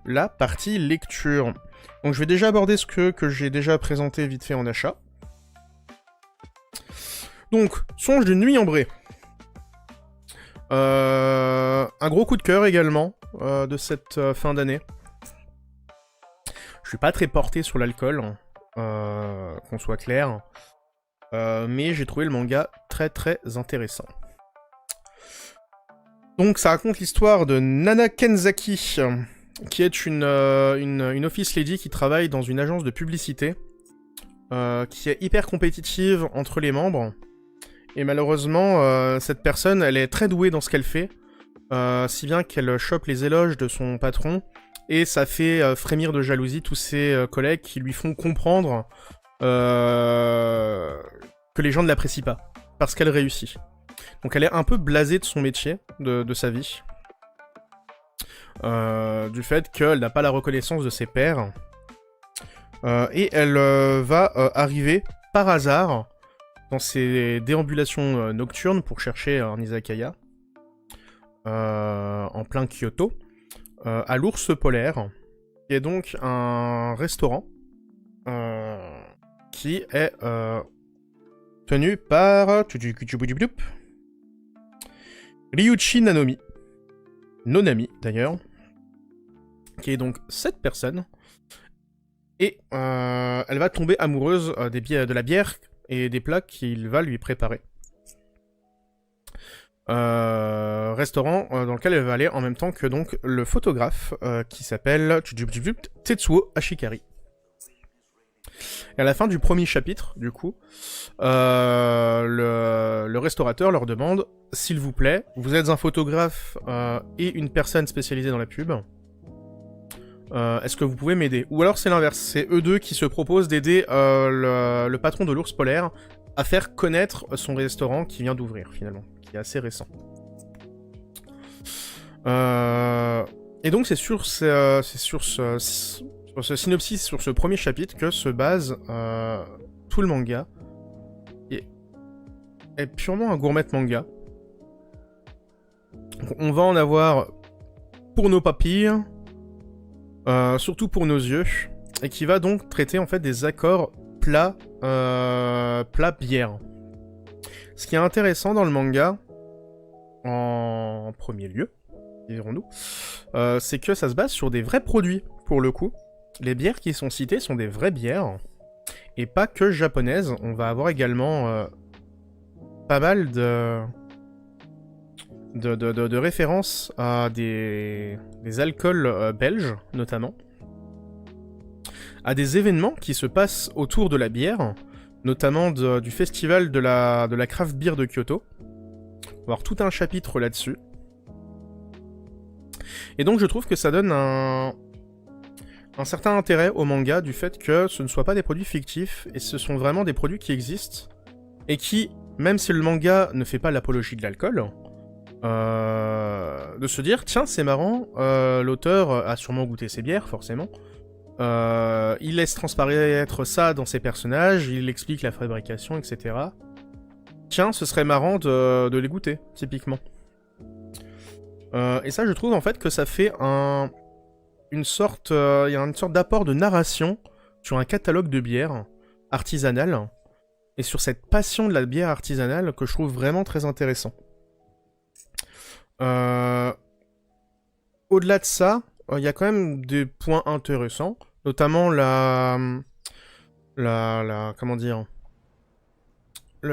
la partie lecture. Donc je vais déjà aborder ce que j'ai déjà présenté vite fait en achat. Donc, Songe d'une nuit ambrée. Un gros coup de cœur également de cette fin d'année. Je suis pas très porté sur l'alcool, qu'on soit clair. Mais j'ai trouvé le manga très très intéressant. Donc ça raconte l'histoire de Nana Kenzaki, qui est une office lady qui travaille dans une agence de publicité, qui est hyper compétitive entre les membres. Et malheureusement, cette personne, elle est très douée dans ce qu'elle fait, si bien qu'elle chope les éloges de son patron, et ça fait frémir de jalousie tous ses collègues qui lui font comprendre que les gens ne l'apprécient pas, parce qu'elle réussit. Donc elle est un peu blasée de son métier, de sa vie, du fait qu'elle n'a pas la reconnaissance de ses pairs, et elle va arriver par hasard dans ses déambulations nocturnes pour chercher un izakaya, en plein Kyoto, à l'Ours Polaire, qui est donc un restaurant qui est tenu par Ryuichi Nonami d'ailleurs, qui est donc cette personne, et elle va tomber amoureuse de la bière et des plats qu'il va lui préparer. Restaurant dans lequel elle va aller en même temps que donc le photographe qui s'appelle Tetsuo Ashikari. Et à la fin du premier chapitre, du coup, le restaurateur leur demande « S'il vous plaît, vous êtes un photographe et une personne spécialisée dans la pub. Est-ce que vous pouvez m'aider ?» Ou alors c'est l'inverse, c'est eux deux qui se proposent d'aider le patron de l'Ours Polaire à faire connaître son restaurant qui vient d'ouvrir, finalement, qui est assez récent. Et donc c'est sur ce synopsis, sur ce premier chapitre, que se base tout le manga. Et est purement un gourmet manga. Donc, on va en avoir pour nos papilles, surtout pour nos yeux, et qui va donc traiter en fait des accords plats bière. Ce qui est intéressant dans le manga, en premier lieu, dirons-nous, c'est que ça se base sur des vrais produits, pour le coup. Les bières qui sont citées sont des vraies bières, et pas que japonaises. On va avoir également pas mal de références à des alcools belges, notamment, à des événements qui se passent autour de la bière, notamment du festival de la craft beer de Kyoto. On va avoir tout un chapitre là-dessus. Et donc je trouve que ça donne un certain intérêt au manga, du fait que ce ne soient pas des produits fictifs, et ce sont vraiment des produits qui existent, et qui, même si le manga ne fait pas l'apologie de l'alcool, de se dire, tiens, c'est marrant, l'auteur a sûrement goûté ses bières, forcément, il laisse transparaître ça dans ses personnages, il explique la fabrication, etc. Tiens, ce serait marrant de les goûter, typiquement. Et ça, je trouve, en fait, que ça fait une sorte d'apport de narration sur un catalogue de bières artisanales, et sur cette passion de la bière artisanale que je trouve vraiment très intéressant. Au-delà de ça, il y a quand même des points intéressants, notamment comment dire,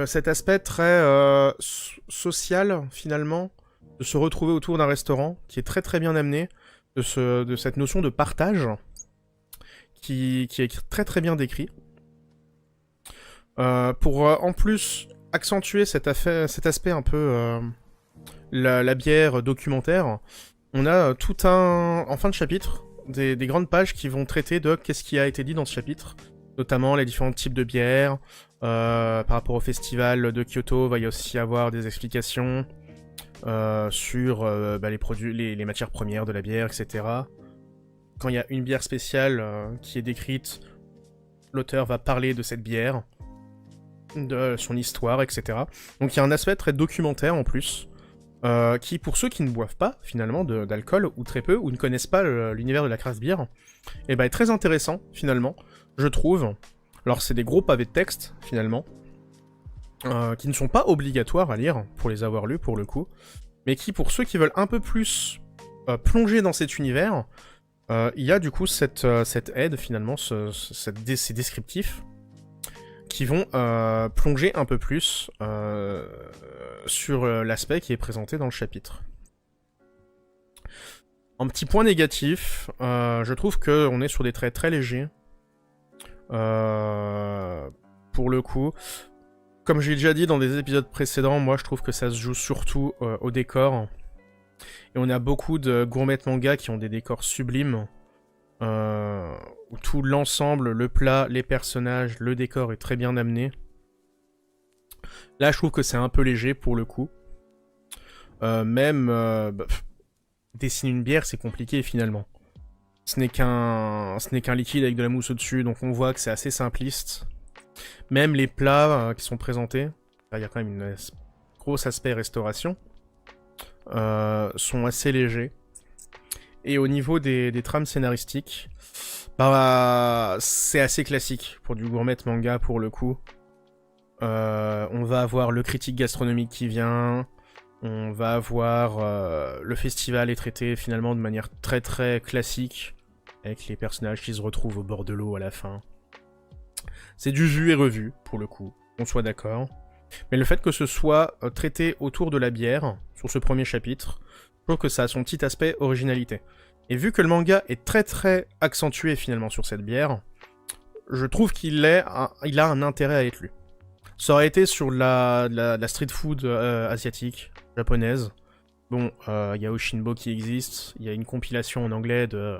cet aspect très social, finalement, de se retrouver autour d'un restaurant, qui est très très bien amené, de cette notion de partage, qui est très très bien décrit. Pour en plus accentuer cet aspect un peu la bière documentaire, on a tout en fin de chapitre, des grandes pages qui vont traiter de qu'est-ce qui a été dit dans ce chapitre, notamment les différents types de bières, par rapport au festival de Kyoto, va y aussi avoir des explications sur les produits, les matières premières de la bière, etc. Quand il y a une bière spéciale qui est décrite, l'auteur va parler de cette bière, de son histoire, etc. Donc il y a un aspect très documentaire en plus, qui, pour ceux qui ne boivent pas, finalement, d'alcool, ou très peu, ou ne connaissent pas l'univers de la craft beer, et bah, est très intéressant, finalement, je trouve. Alors, c'est des gros pavés de texte, finalement, qui ne sont pas obligatoires à lire, pour les avoir lus, pour le coup, mais qui, pour ceux qui veulent un peu plus plonger dans cet univers, il y a, du coup, cette aide, finalement, ces descriptifs, qui vont plonger un peu plus sur l'aspect qui est présenté dans le chapitre. En petit point négatif, je trouve qu'on est sur des traits très légers. Pour le coup, comme j'ai déjà dit dans des épisodes précédents, moi je trouve que ça se joue surtout au décor. Et on a beaucoup de gourmet manga qui ont des décors sublimes. Où tout l'ensemble, le plat, les personnages, le décor est très bien amené. Là, je trouve que c'est un peu léger pour le coup. Dessiner une bière, c'est compliqué finalement. Ce n'est qu'un liquide avec de la mousse au-dessus, donc on voit que c'est assez simpliste. Même les plats qui sont présentés, là il y a quand même une grosse aspect restauration, sont assez légers. Et au niveau des trames scénaristiques, bah, c'est assez classique pour du gourmet manga pour le coup. On va avoir le critique gastronomique qui vient, on va avoir le festival est traité finalement de manière très très classique, avec les personnages qui se retrouvent au bord de l'eau à la fin. C'est du vu et revu pour le coup, on soit d'accord. Mais le fait que ce soit traité autour de la bière, sur ce premier chapitre, je trouve que ça a son petit aspect originalité. Et vu que le manga est très très accentué finalement sur cette bière, je trouve qu'il a un intérêt à être lu. Ça aurait été sur la street food asiatique, japonaise. Bon, il y a Oshinbo qui existe, il y a une compilation en anglais de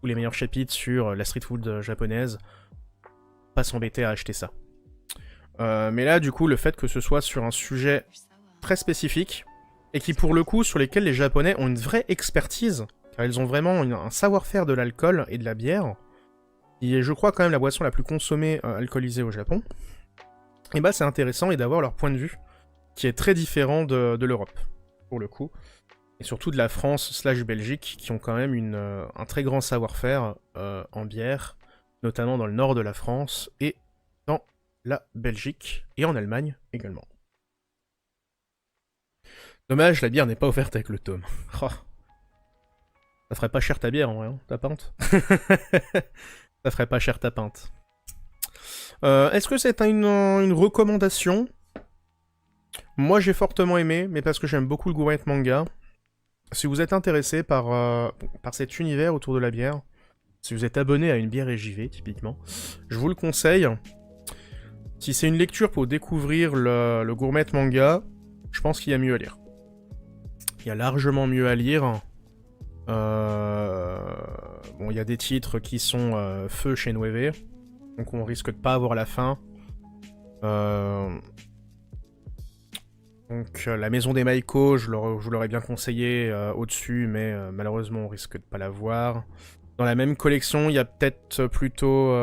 tous les meilleurs chapitres sur la street food japonaise. Pas s'embêter à acheter ça. Mais là, du coup, le fait que ce soit sur un sujet très spécifique, et qui pour le coup, sur lesquels les Japonais ont une vraie expertise, car ils ont vraiment un savoir-faire de l'alcool et de la bière, qui est, je crois, quand même la boisson la plus consommée alcoolisée au Japon, et bah c'est intéressant et d'avoir leur point de vue, qui est très différent de l'Europe, pour le coup, et surtout de la France / Belgique, qui ont quand même un très grand savoir-faire en bière, notamment dans le nord de la France, et dans la Belgique, et en Allemagne également. Dommage, la bière n'est pas offerte avec le tome. Oh. Ça ferait pas cher ta bière en vrai, hein, ta pinte. Ça ferait pas cher ta pinte. Est-ce que c'est une recommandation? Moi j'ai fortement aimé, mais parce que j'aime beaucoup le gourmet manga. Si vous êtes intéressé par cet univers autour de la bière, si vous êtes abonné à une bière et JV typiquement, je vous le conseille. Si c'est une lecture pour découvrir le gourmet manga, je pense qu'il y a mieux à lire. Il y a largement mieux à lire. Bon, il y a des titres qui sont feu chez Nueve, donc on risque de pas avoir la fin. Donc la maison des Maiko, je vous l'aurais bien conseillé au-dessus, mais malheureusement on risque de pas la voir. Dans la même collection, il y a peut-être plutôt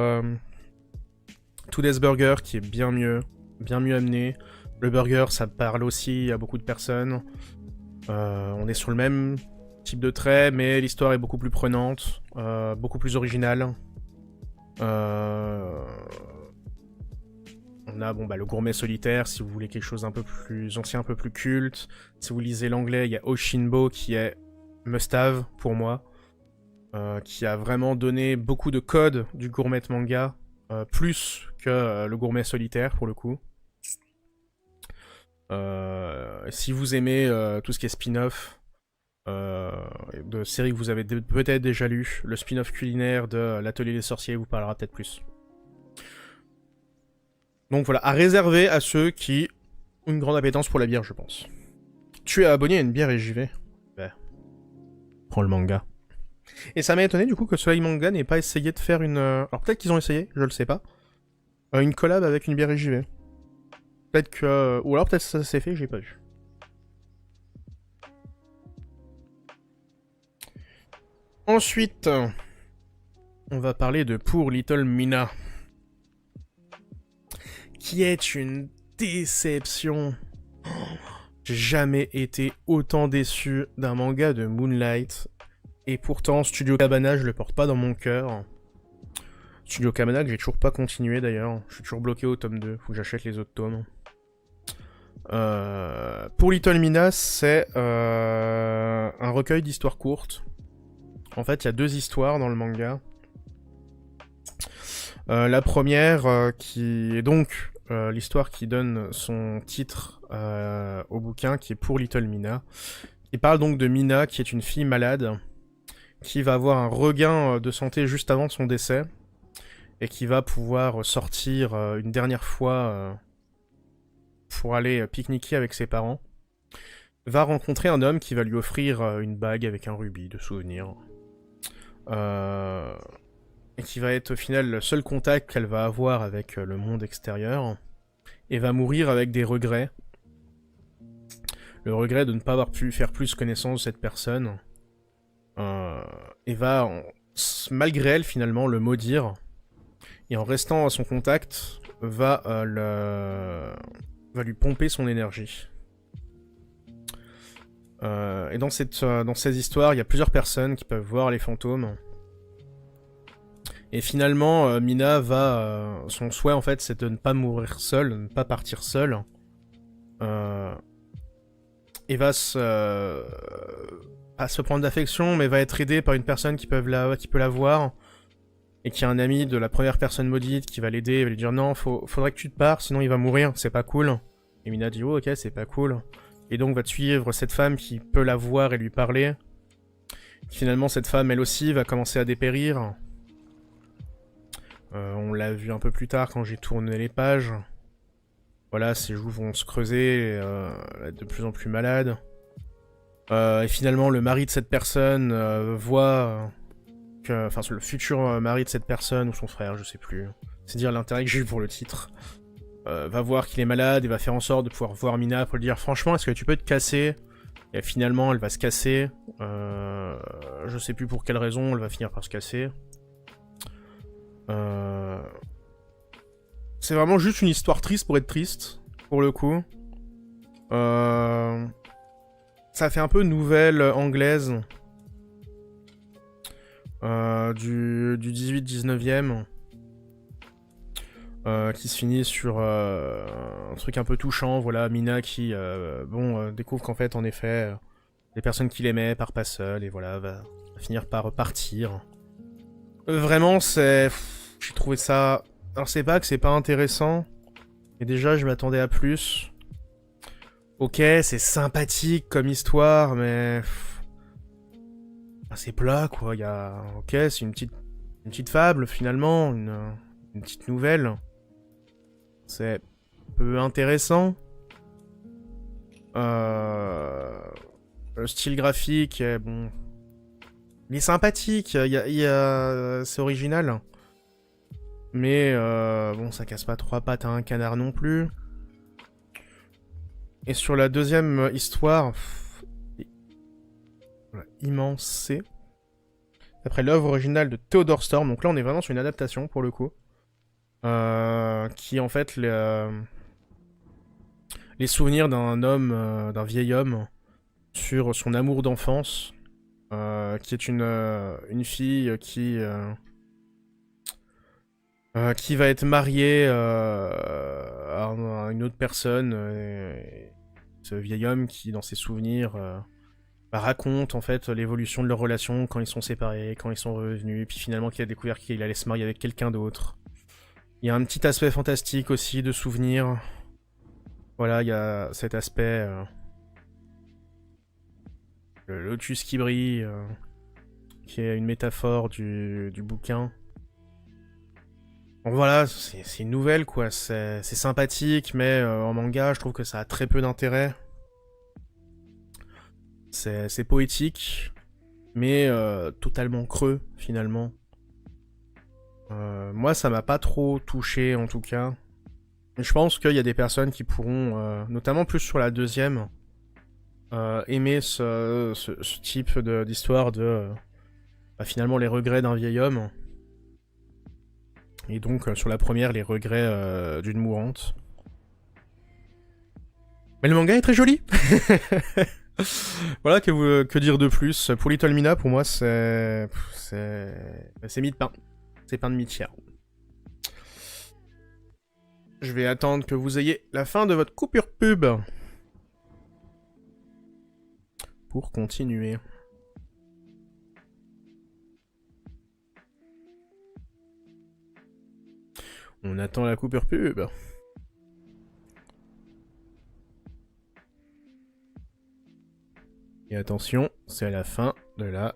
Today's Burger qui est bien mieux amené. Le burger, ça parle aussi à beaucoup de personnes. On est sur le même type de trait, mais l'histoire est beaucoup plus prenante, beaucoup plus originale. On a le gourmet solitaire, si vous voulez quelque chose un peu plus ancien, un peu plus culte. Si vous lisez l'anglais, il y a Oshinbo qui est must-have pour moi, qui a vraiment donné beaucoup de codes du gourmet manga, plus que le gourmet solitaire pour le coup. Si vous aimez tout ce qui est spin-off, de séries que vous avez peut-être déjà lu, le spin-off culinaire de l'Atelier des Sorciers vous parlera peut-être plus. Donc voilà, à réserver à ceux qui ont une grande appétence pour la bière, je pense. Tu es abonné à une bière et j'y vais. Ben, prends le manga. Et ça m'a étonné du coup que Soleil Manga n'ait pas essayé de faire une... Alors peut-être qu'ils ont essayé, je le sais pas. Une collab avec une bière et j'y vais. Peut-être que... Ou alors peut-être ça s'est fait, j'ai pas vu. Ensuite, on va parler de Poor Little Mina. Qui est une déception. J'ai jamais été autant déçu d'un manga de Moonlight. Et pourtant, Studio Cabana, je le porte pas dans mon cœur. Studio Cabana que j'ai toujours pas continué d'ailleurs. Je suis toujours bloqué au tome 2. Faut que j'achète les autres tomes. Pour Little Mina, c'est un recueil d'histoires courtes. En fait, il y a 2 histoires dans le manga. La première, qui est donc l'histoire qui donne son titre au bouquin, qui est pour Little Mina. Il parle donc de Mina, qui est une fille malade, qui va avoir un regain de santé juste avant son décès, et qui va pouvoir sortir une dernière fois pour aller pique-niquer avec ses parents. Va rencontrer un homme qui va lui offrir une bague avec un rubis de souvenir. Et qui va être au final le seul contact qu'elle va avoir avec le monde extérieur. Et va mourir avec des regrets. Le regret de ne pas avoir pu faire plus connaissance de cette personne. Et va, malgré elle finalement, le maudire. Et en restant à son contact, va lui pomper son énergie. Et dans ces histoires, il y a plusieurs personnes qui peuvent voir les fantômes. Et finalement, Mina va... son souhait, en fait, c'est de ne pas mourir seule, de ne pas partir seule. Et va pas se prendre d'affection, mais va être aidée par une personne qui peut la voir. Et qui est un ami de la première personne maudite qui va l'aider, et va lui dire non, faudrait que tu te pars, sinon il va mourir, c'est pas cool. Et Mina dit oh ok, c'est pas cool. Et donc va suivre cette femme qui peut la voir et lui parler. Finalement, cette femme, elle aussi, va commencer à dépérir. On l'a vu un peu plus tard quand j'ai tourné les pages. Voilà, ses joues vont se creuser, être de plus en plus malade. Et finalement, le mari de cette personne voit... Enfin, le futur mari de cette personne, ou son frère, je sais plus. C'est dire l'intérêt que j'ai eu pour le titre. Va voir qu'il est malade et va faire en sorte de pouvoir voir Mina pour lui dire franchement, est-ce que tu peux te casser? Et finalement, elle va se casser. Je sais plus pour quelle raison, elle va finir par se casser. C'est vraiment juste une histoire triste pour être triste, pour le coup. Ça fait un peu nouvelle anglaise. Du 18-19e. Qui se finit sur un truc un peu touchant, voilà, Mina qui découvre qu'en fait, en effet, les personnes qu'il aimait partent pas seules, et voilà, va finir par partir. Vraiment, j'ai trouvé ça... Alors c'est pas que c'est pas intéressant, mais déjà je m'attendais à plus. Ok, c'est sympathique comme histoire, mais... c'est plat, quoi, Ok, c'est une petite fable, finalement, une petite nouvelle. C'est peu intéressant. Le style graphique est bon. Il est sympathique, c'est original. Mais bon, ça casse pas 3 pattes à un canard non plus. Et sur la deuxième histoire, voilà, immense C. Après l'œuvre originale de Theodore Storm, donc là on est vraiment sur une adaptation pour le coup. Qui en fait les souvenirs d'un vieil homme sur son amour d'enfance, qui est une fille qui va être mariée à une autre personne. Ce vieil homme qui, dans ses souvenirs, raconte en fait l'évolution de leur relation quand ils sont séparés, quand ils sont revenus, puis finalement qu'il a découvert qu'il allait se marier avec quelqu'un d'autre. Il y a un petit aspect fantastique aussi de souvenirs. Voilà, il y a cet aspect... le lotus qui brille, qui est une métaphore du bouquin. Bon voilà, c'est une nouvelle quoi, c'est sympathique, mais en manga, je trouve que ça a très peu d'intérêt. C'est poétique, mais totalement creux, finalement. Moi, ça m'a pas trop touché, en tout cas. Je pense qu'il y a des personnes qui pourront, notamment plus sur la deuxième, aimer ce type d'histoire de... finalement, les regrets d'un vieil homme. Et donc, sur la première, les regrets d'une mourante. Mais le manga est très joli. Voilà, que dire de plus. Pour Little Mina, pour moi, c'est mie de pain. C'est pain de mie de chair. Je vais attendre que vous ayez la fin de votre coupure pub. Pour continuer. On attend la coupure pub. Et attention, c'est la fin de la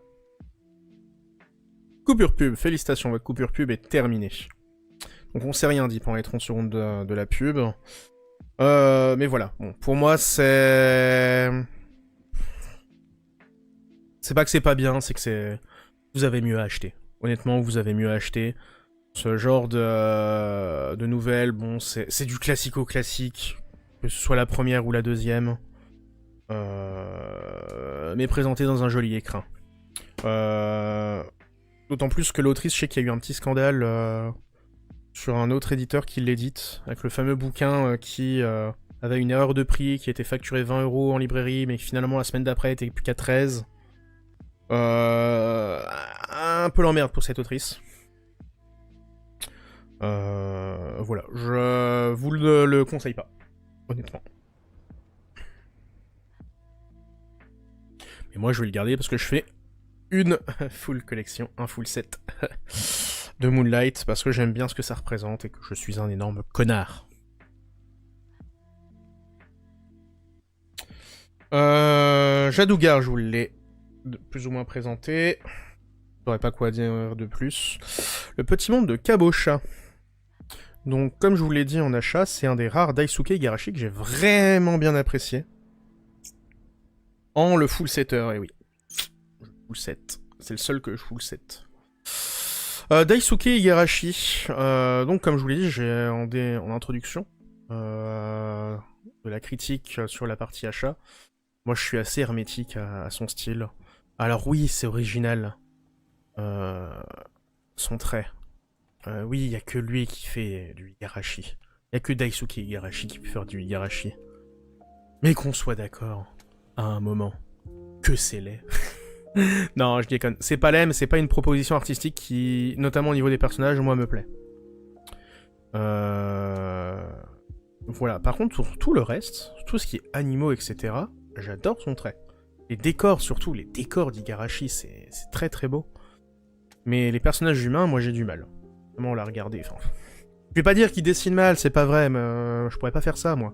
coupure pub. Félicitations, votre coupure pub est terminée. Donc on s'est rien dit pendant les 30 secondes de la pub. Mais voilà, bon, pour moi c'est... C'est pas que c'est pas bien, c'est que c'est... Vous avez mieux à acheter. Honnêtement, vous avez mieux à acheter. Ce genre de nouvelles, bon, c'est du classico-classique. Que ce soit la première ou la deuxième. Mais présenté dans un joli écrin. D'autant plus que l'autrice, je sais qu'il y a eu un petit scandale sur un autre éditeur qui l'édite, avec le fameux bouquin qui avait une erreur de prix, qui était facturé 20 € en librairie, mais qui finalement la semaine d'après était plus qu'à 13. Un peu l'emmerde pour cette autrice. Voilà, je vous le conseille pas, honnêtement. Et moi je vais le garder parce que je fais une full collection, un full set de Moonlight, parce que j'aime bien ce que ça représente et que je suis un énorme connard. Jadougar, je vous l'ai plus ou moins présenté. Je saurais pas quoi dire de plus. Le petit monde de Kabocha. Donc, comme je vous l'ai dit en achat, c'est un des rares Daisuke Igarashi que j'ai vraiment bien apprécié. En le full setter, et oui. Full set. C'est le seul que je full set. Daisuke Igarashi. Donc, comme je vous l'ai dit, j'ai en introduction de la critique sur la partie achat. Moi, je suis assez hermétique à son style. Alors oui, c'est original. Son trait. Oui, il n'y a que lui qui fait du Igarashi. Il n'y a que Daisuke Igarashi qui peut faire du Igarashi. Mais qu'on soit d'accord, à un moment, que c'est laid. Non, je déconne. C'est pas laid, mais c'est pas une proposition artistique qui, notamment au niveau des personnages, moi, me plaît. Voilà. Par contre, pour tout le reste, tout ce qui est animaux, etc., j'adore son trait. Les décors, surtout, les décors d'Igarashi, c'est très très beau. Mais les personnages humains, moi, j'ai du mal. Comment on l'a regardé, enfin... Je vais pas dire qu'il dessine mal, c'est pas vrai, mais je pourrais pas faire ça, moi.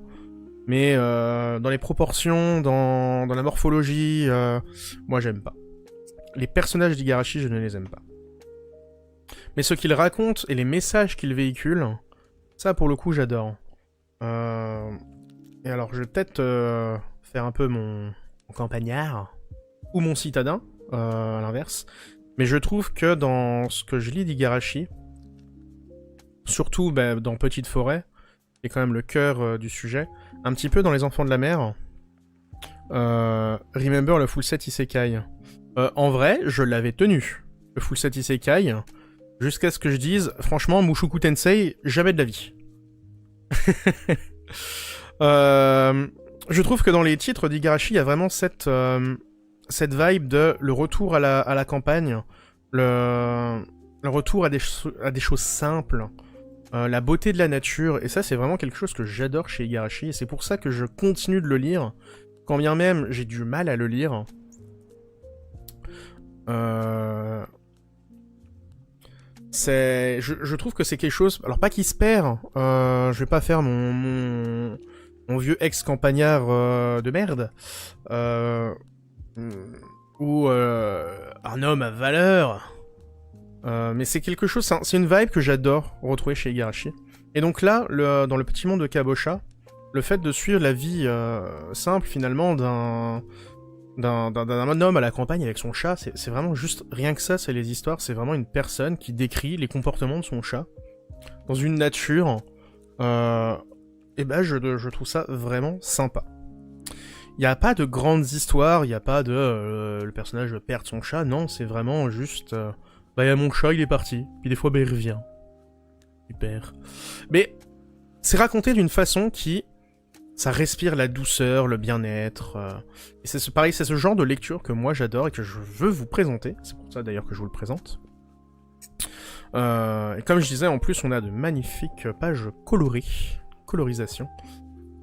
Mais dans les proportions, dans la morphologie, moi j'aime pas. Les personnages d'Igarashi, je ne les aime pas. Mais ce qu'il raconte et les messages qu'il véhicule, ça pour le coup j'adore. Et alors je vais peut-être faire un peu mon campagnard, ou mon citadin, à l'inverse. Mais je trouve que dans ce que je lis d'Igarashi, surtout dans Petite Forêt, qui est quand même le cœur du sujet, un petit peu dans Les Enfants de la Mer, Remember le full set Isekai. En vrai, je l'avais tenu, le full set Isekai, jusqu'à ce que je dise, franchement, Mushoku Tensei, jamais de la vie. Je trouve que dans les titres d'Igarashi, il y a vraiment cette vibe de le retour à la campagne, le retour à des choses simples, la beauté de la nature, et ça c'est vraiment quelque chose que j'adore chez Igarashi, et c'est pour ça que je continue de le lire, quand bien même j'ai du mal à le lire. Je trouve que c'est quelque chose... Alors pas qu'il se perd, je vais pas faire mon vieux ex-campagnard de merde, ou un homme à valeur... mais c'est quelque chose, c'est une vibe que j'adore retrouver chez Igarashi. Et donc là, dans le petit monde de Kabocha, le fait de suivre la vie simple finalement d'un homme à la campagne avec son chat, c'est vraiment juste, rien que ça, c'est les histoires, c'est vraiment une personne qui décrit les comportements de son chat dans une nature, et ben je trouve ça vraiment sympa. Il n'y a pas de grandes histoires, il n'y a pas de le personnage perd son chat, non, c'est vraiment juste... bah, y a mon chat, il est parti. Puis des fois, bah, il revient. Super. Mais c'est raconté d'une façon qui... ça respire la douceur, le bien-être. Et c'est pareil, c'est ce genre de lecture que moi j'adore et que je veux vous présenter. C'est pour ça d'ailleurs que je vous le présente. Et comme je disais, en plus, on a de magnifiques pages colorées, colorisation,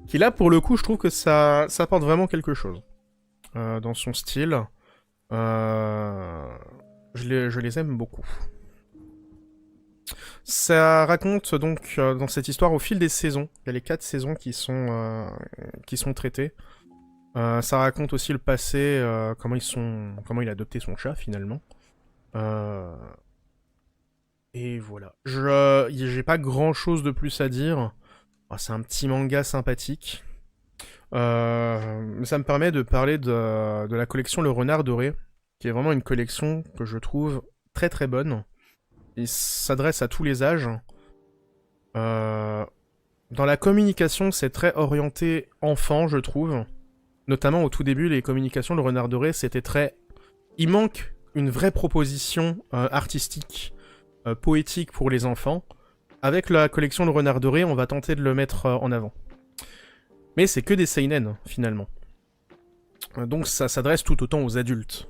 qui là, pour le coup, je trouve que ça apporte vraiment quelque chose dans son style. Je les aime beaucoup. Ça raconte donc dans cette histoire au fil des saisons. Il y a les 4 saisons qui sont traitées. Ça raconte aussi le passé, comment il a adopté son chat finalement. Et voilà. J'ai pas grand chose de plus à dire. C'est un petit manga sympathique. Ça me permet de parler de la collection Le Renard Doré, qui est vraiment une collection que je trouve très très bonne. Il s'adresse à tous les âges. Dans la communication, c'est très orienté enfant, je trouve. Notamment au tout début, les communications Le Renard Doré, c'était très... Il manque une vraie proposition artistique, poétique pour les enfants. Avec la collection Le Renard Doré, on va tenter de le mettre en avant. Mais c'est que des seinen, finalement. Donc ça s'adresse tout autant aux adultes.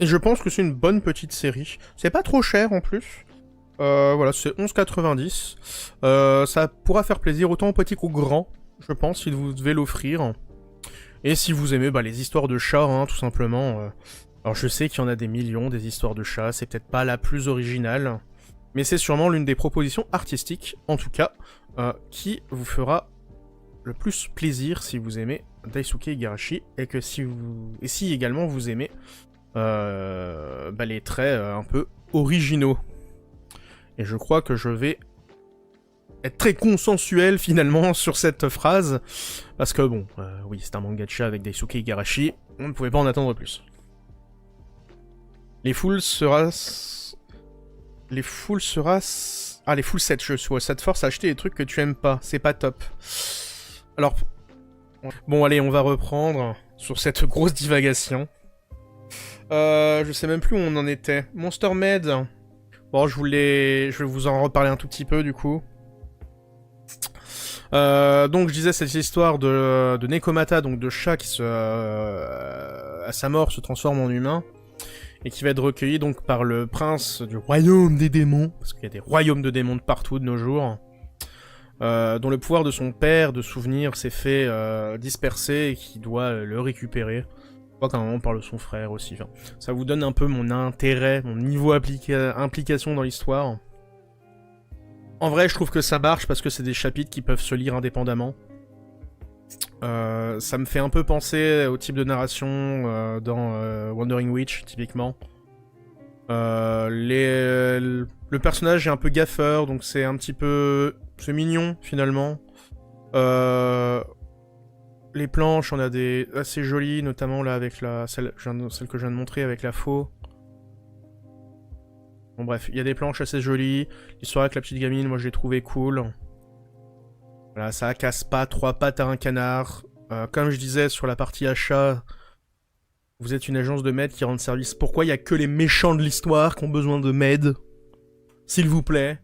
Et je pense que c'est une bonne petite série. C'est pas trop cher en plus. Voilà, c'est 11,90. Ça pourra faire plaisir autant aux petits qu'aux grands, je pense, si vous devez l'offrir. Et si vous aimez les histoires de chats, hein, tout simplement. Alors je sais qu'il y en a des millions, des histoires de chats, c'est peut-être pas la plus originale, mais c'est sûrement l'une des propositions artistiques, en tout cas, qui vous fera le plus plaisir si vous aimez Daisuke Igarashi, et si également vous aimez les traits un peu originaux. Et je crois que je vais être très consensuel finalement sur cette phrase, parce que bon, oui, c'est un manga de chat avec Daisuke Igarashi, on ne pouvait pas en attendre plus. Les full 7, je suis ça te force à acheter des trucs que tu aimes pas, c'est pas top. Alors, bon allez, on va reprendre sur cette grosse divagation. Je sais même plus où on en était. Monster Med. Bon, je vais vous en reparler un tout petit peu du coup. Donc je disais cette histoire de Nekomata, donc de chat qui à sa mort se transforme en humain. Et qui va être recueilli donc par le prince du royaume des démons, parce qu'il y a des royaumes de démons de partout de nos jours, dont le pouvoir de son père de souvenir s'est fait disperser et qui doit le récupérer. Je crois qu'à un moment on parle de son frère aussi. Enfin, ça vous donne un peu mon intérêt, mon niveau implication dans l'histoire. En vrai, je trouve que ça marche parce que c'est des chapitres qui peuvent se lire indépendamment. Ça me fait un peu penser au type de narration dans Wandering Witch, typiquement. Le personnage est un peu gaffeur, donc c'est un petit peu... C'est mignon, finalement. Les planches, on a des assez jolies, notamment là avec celle que je viens de montrer avec la faux. Bon bref, il y a des planches assez jolies. L'histoire avec la petite gamine, moi je l'ai trouvé cool. Voilà, ça casse pas 3 pattes à un canard. Comme je disais sur la partie achat, vous êtes une agence de med qui rend service. Pourquoi il y a que les méchants de l'histoire qui ont besoin de med? S'il vous plaît,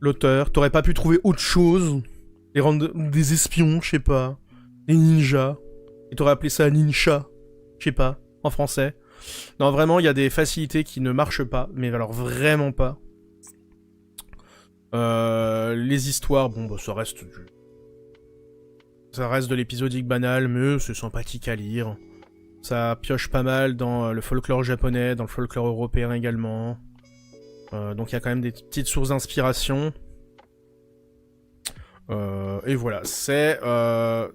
l'auteur, t'aurais pas pu trouver autre chose? Les rendre des espions, je sais pas. Des ninjas. Et t'aurais appelé ça ninja, je sais pas, en français. Non, vraiment, il y a des facilités qui ne marchent pas, mais alors vraiment pas. Les histoires, bon, ça reste de l'épisodique banal, mais c'est sympathique à lire. Ça pioche pas mal dans le folklore japonais, dans le folklore européen également. Donc il y a quand même des petites sources d'inspiration. Et voilà, c'est...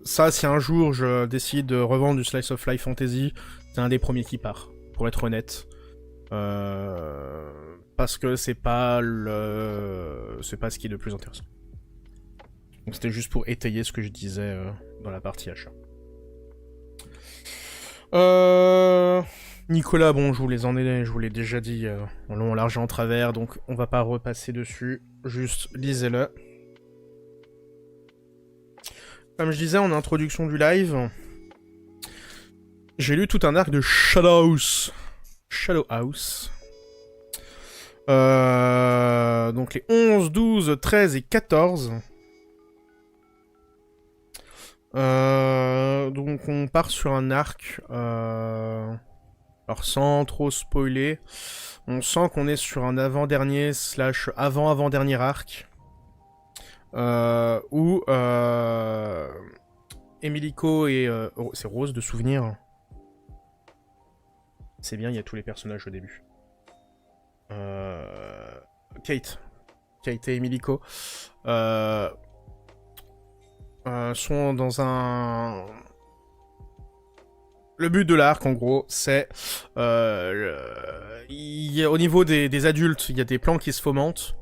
ça, si un jour je décide de revendre du Slice of Life Fantasy, c'est un des premiers qui part, pour être honnête. Parce que c'est pas ce qui est le plus intéressant. Donc c'était juste pour étayer ce que je disais dans la partie achat. Nicolas, bon, je vous l'ai déjà dit en long, en large et en travers, donc on va pas repasser dessus, juste lisez-le. Comme je disais en introduction du live, j'ai lu tout un arc de Shadow House. Donc les 11, 12, 13 et 14. Donc on part sur un arc, alors sans trop spoiler, on sent qu'on est sur un avant-dernier slash avant-avant-dernier arc, où Emilico et... c'est Rose de souvenir. C'est bien, il y a tous les personnages au début. Kate et Emilico sont dans un... Le but de l'arc, en gros, c'est... au niveau des adultes, il y a des plans qui se fomentent.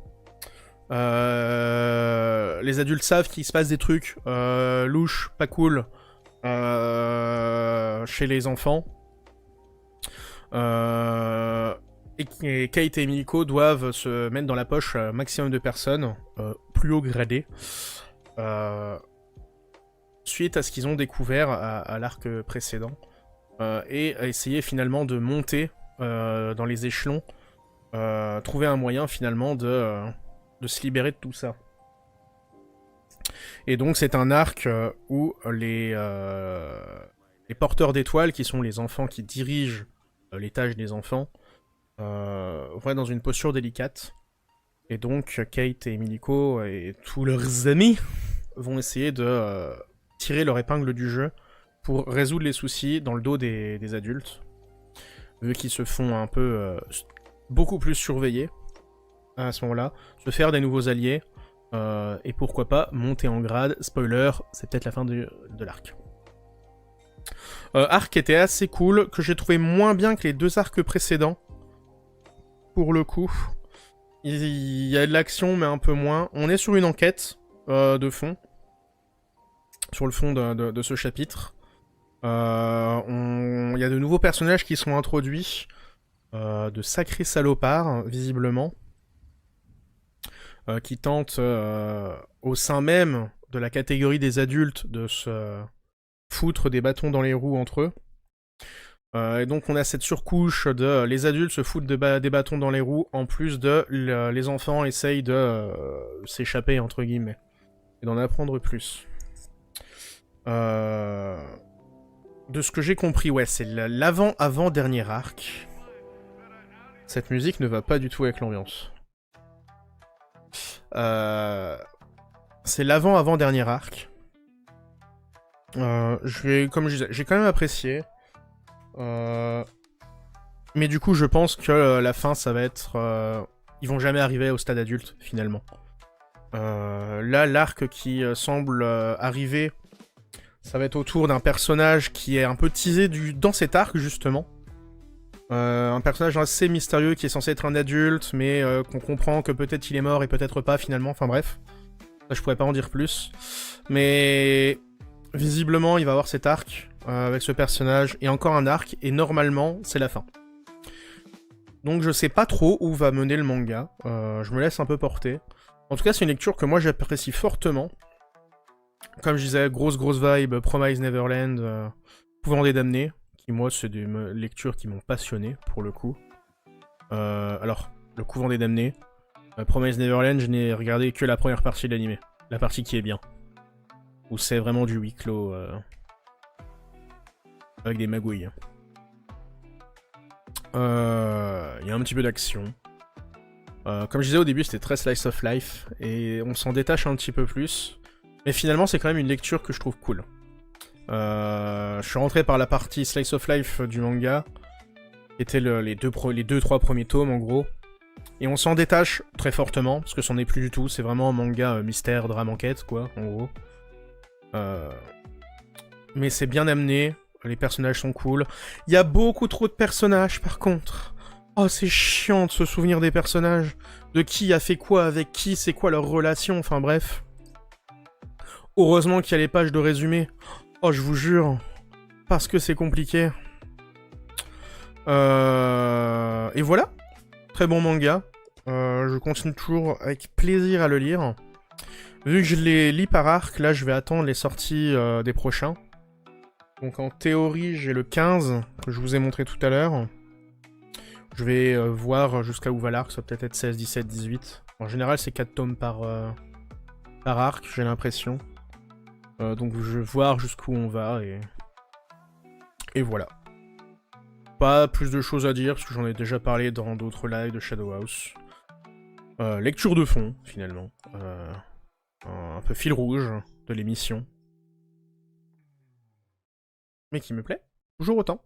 Les adultes savent qu'il se passe des trucs louches, pas cool, chez les enfants. Et Kate et Emilico doivent se mettre dans la poche un maximum de personnes, plus haut gradées, suite à ce qu'ils ont découvert à l'arc précédent, et à essayer finalement de monter dans les échelons, trouver un moyen finalement de se libérer de tout ça. Et donc c'est un arc où les porteurs d'étoiles, qui sont les enfants qui dirigent les tâches des enfants, vont être dans une posture délicate. Et donc Kate et Emilico et tous leurs amis vont essayer de tirer leur épingle du jeu pour résoudre les soucis dans le dos des adultes, vu qu'ils se font un peu beaucoup plus surveiller à ce moment-là, se faire des nouveaux alliés, et pourquoi pas monter en grade. Spoiler, c'est peut-être la fin de l'arc. Arc était assez cool, que j'ai trouvé moins bien que les deux arcs précédents. Pour le coup, il y a de l'action, mais un peu moins. On est sur une enquête de fond, sur le fond de ce chapitre. Il y a de nouveaux personnages qui sont introduits, de sacrés salopards, visiblement, qui tentent, au sein même de la catégorie des adultes, de se foutre des bâtons dans les roues entre eux. Et donc on a cette surcouche de les adultes se foutent des bâtons dans les roues, en plus de les enfants essayent de s'échapper, entre guillemets, et d'en apprendre plus. De ce que j'ai compris, ouais, c'est l'avant-avant-dernier arc. Cette musique ne va pas du tout avec l'ambiance. C'est l'avant-avant-dernier arc. Comme je disais, j'ai quand même apprécié. Mais du coup, je pense que la fin, ça va être... ils vont jamais arriver au stade adulte, finalement. Là, l'arc qui semble arriver, ça va être autour d'un personnage qui est un peu teasé dans cet arc, justement. Un personnage assez mystérieux qui est censé être un adulte, mais qu'on comprend que peut-être il est mort et peut-être pas, finalement. Enfin bref, ça, je pourrais pas en dire plus. Mais... visiblement, il va avoir cet arc avec ce personnage, et encore un arc, et normalement, c'est la fin. Donc je sais pas trop où va mener le manga, je me laisse un peu porter. En tout cas, c'est une lecture que moi j'apprécie fortement. Comme je disais, grosse vibe, Promise Neverland, Couvent des Damnés, qui moi, c'est des lectures qui m'ont passionné, pour le coup. Alors, le Couvent des Damnés, Promise Neverland, je n'ai regardé que la première partie de l'anime, la partie qui est bien. Où c'est vraiment du huis clos, avec des magouilles. Il y a un petit peu d'action. Comme je disais au début, c'était très slice of life, et on s'en détache un petit peu plus. Mais finalement, c'est quand même une lecture que je trouve cool. Je suis rentré par la partie slice of life du manga, qui était les 2-3 premiers tomes en gros. Et on s'en détache très fortement, parce que c'en est plus du tout, c'est vraiment un manga mystère, drame, enquête, quoi, en gros. Mais c'est bien amené, les personnages sont cool. Il y a beaucoup trop de personnages par contre. Oh, c'est chiant de se souvenir des personnages. De qui a fait quoi avec qui, c'est quoi leur relation, enfin bref. Heureusement qu'il y a les pages de résumé. Oh, je vous jure. Parce que c'est compliqué. Et voilà. Très bon manga. Je continue toujours avec plaisir à le lire. Vu que je les lis par arc, là je vais attendre les sorties des prochains. Donc en théorie, j'ai le 15, que je vous ai montré tout à l'heure. Je vais voir jusqu'à où va l'arc, ça va peut-être être 16, 17, 18. En général, c'est 4 tomes par arc, j'ai l'impression. Donc je vais voir jusqu'où on va et voilà. Pas plus de choses à dire parce que j'en ai déjà parlé dans d'autres lives de Shadow House. Lecture de fond finalement. Un peu fil rouge de l'émission. Mais qui me plaît toujours autant.